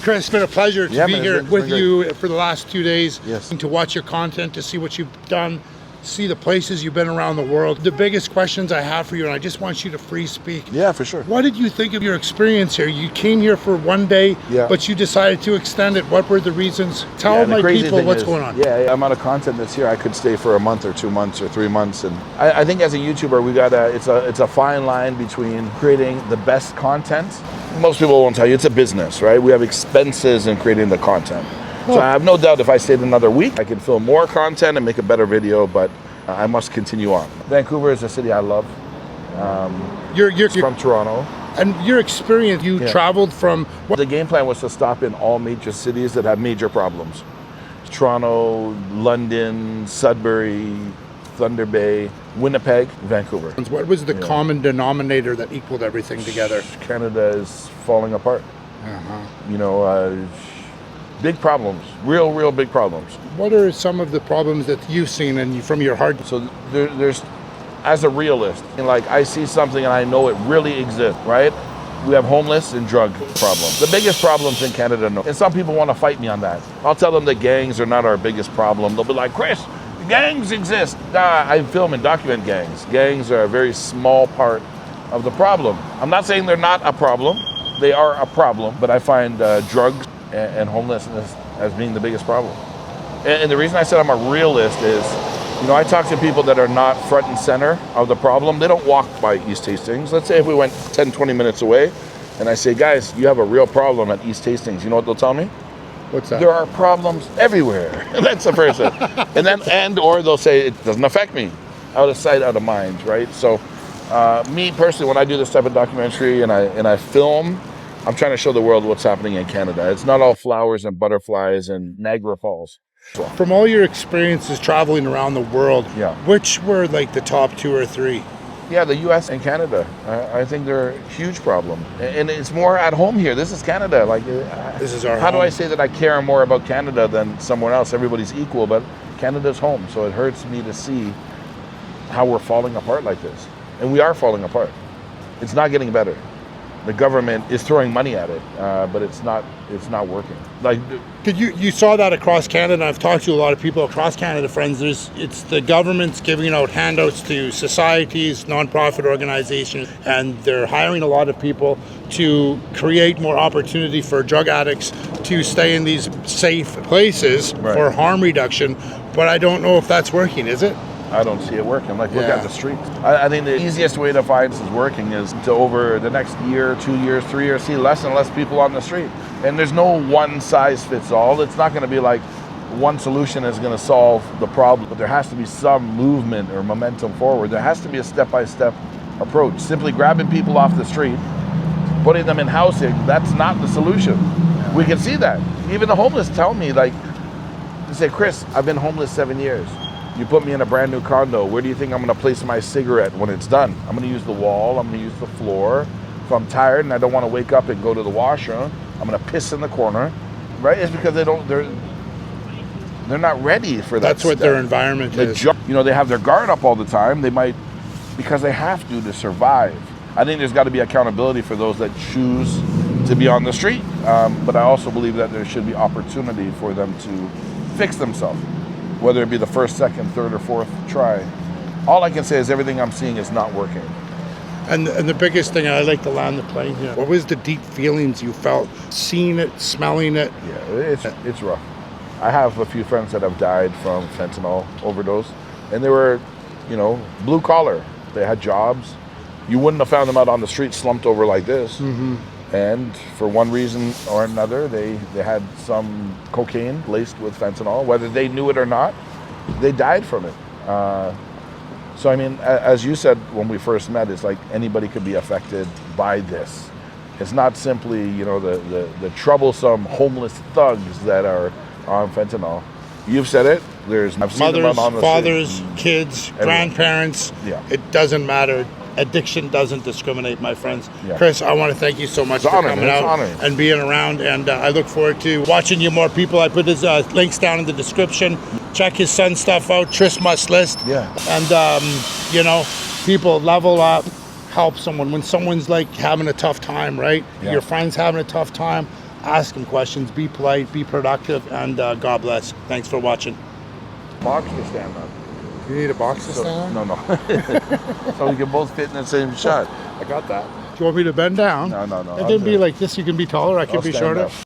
Chris, it's been a pleasure to be here with you for the last 2 days. Yes. To watch your content, to see what you've done, see the places you've been around the world. The biggest questions I have for you, and I just want you to free speak. Yeah, for sure. What did you think of your experience here? You came here for 1 day, but you decided to extend it. What were the reasons? Tell my people what's going on. Yeah, the amount of content that's here, I could stay for a month or 2 months or 3 months. And I think as a YouTuber, it's a fine line between creating the best content. Most people won't tell you it's a business, right? We have expenses in creating the content. So I have no doubt if I stayed another week, I could film more content and make a better video, but I must continue on. Vancouver is a city I love. You're from Toronto. And your experience, you traveled from... The game plan was to stop in all major cities that have major problems. Toronto, London, Sudbury, Thunder Bay, Winnipeg, Vancouver. What was the common denominator that equaled everything together? Canada is falling apart. Big problems, real big problems. What are some of the problems that you've seen and from your heart? So there's, as a realist, like I see something and I know it really exists, right? We have homeless and drug problems. The biggest problems in Canada, and some people want to fight me on that. I'll tell them that gangs are not our biggest problem. They'll be like, Chris, gangs exist. I film and document gangs. Gangs are a very small part of the problem. I'm not saying they're not a problem. They are a problem, but I find drugs and homelessness as being the biggest problem. And the reason I said I'm a realist is, I talk to people that are not front and center of the problem. They don't walk by East Hastings. Let's say if we went 10, 20 minutes away, and I say, guys, you have a real problem at East Hastings. You know what they'll tell me? What's that? There are problems everywhere. That's the first thing. Or they'll say, it doesn't affect me. Out of sight, out of mind, right? So me personally, when I do this type of documentary and I film, I'm trying to show the world what's happening in Canada. It's not all flowers and butterflies and Niagara Falls. From all your experiences traveling around the world, which were like the top 2 or 3? Yeah, the U.S. and Canada. I think they're a huge problem. And it's more at home here. This is Canada. This is our How home. do I say that I care more about Canada than somewhere else? Everybody's equal, but Canada's home. So it hurts me to see how we're falling apart like this. And we are falling apart. It's not getting better. The government is throwing money at it, but it's not working. You saw that across Canada. I've talked to a lot of people across Canada, friends. It's the government's giving out handouts to societies, nonprofit organizations, and they're hiring a lot of people to create more opportunity for drug addicts to stay in these safe places for harm reduction. But I don't know if that's working, is it? I don't see it working. Look at the streets. I think the easiest way to find this is working is to, over the next year, 2 years, 3 years, see less and less people on the street. And there's no one size fits all. It's not going to be like one solution is going to solve the problem, but there has to be some movement or momentum forward. There has to be a step-by-step approach. Simply grabbing people off the street, putting them in housing, that's not the solution. We can see that. Even the homeless tell me, they say, Chris, I've been homeless 7 years. You put me in a brand new condo, where do you think I'm going to place my cigarette when it's done? I'm going to use the wall, I'm going to use the floor. If I'm tired and I don't want to wake up and go to the washroom, I'm going to piss in the corner, right? It's because they're not ready for that. That's what their environment is. They have their guard up all the time. They might, because they have to survive. I think there's got to be accountability for those that choose to be on the street. But I also believe that there should be opportunity for them to fix themselves, whether it be the first, second, third, or fourth try. All I can say is everything I'm seeing is not working. And the biggest thing, I like to land the plane here. What was the deep feelings you felt, seeing it, smelling it? Yeah, it's rough. I have a few friends that have died from fentanyl overdose, and they were, blue collar. They had jobs. You wouldn't have found them out on the street slumped over like this. Mm-hmm. And for one reason or another, they had some cocaine laced with fentanyl. Whether they knew it or not, they died from it. So, I mean, as you said when we first met, it's like anybody could be affected by this. It's not simply, the troublesome homeless thugs that are on fentanyl. You've said it. I've seen them on the fathers, street. kids, Everyone. Grandparents. Yeah. It doesn't matter. Addiction doesn't discriminate, my friends. Yeah. Chris, I want to thank you so much for coming out and being around, and I look forward to watching you more people. I put his links down in the description. Check his son's stuff out, Tris Must List. Yeah. And, people level up, help someone. When someone's having a tough time, right? Yeah. Your friend's having a tough time, ask them questions, be polite, be productive, and God bless. Thanks for watching. Box to stand up. You need a box to stand on? No. So we can both fit in the same shot. I got that. Do you want me to bend down? No. It can be like this. You can be taller. I can I'll be stand shorter. up.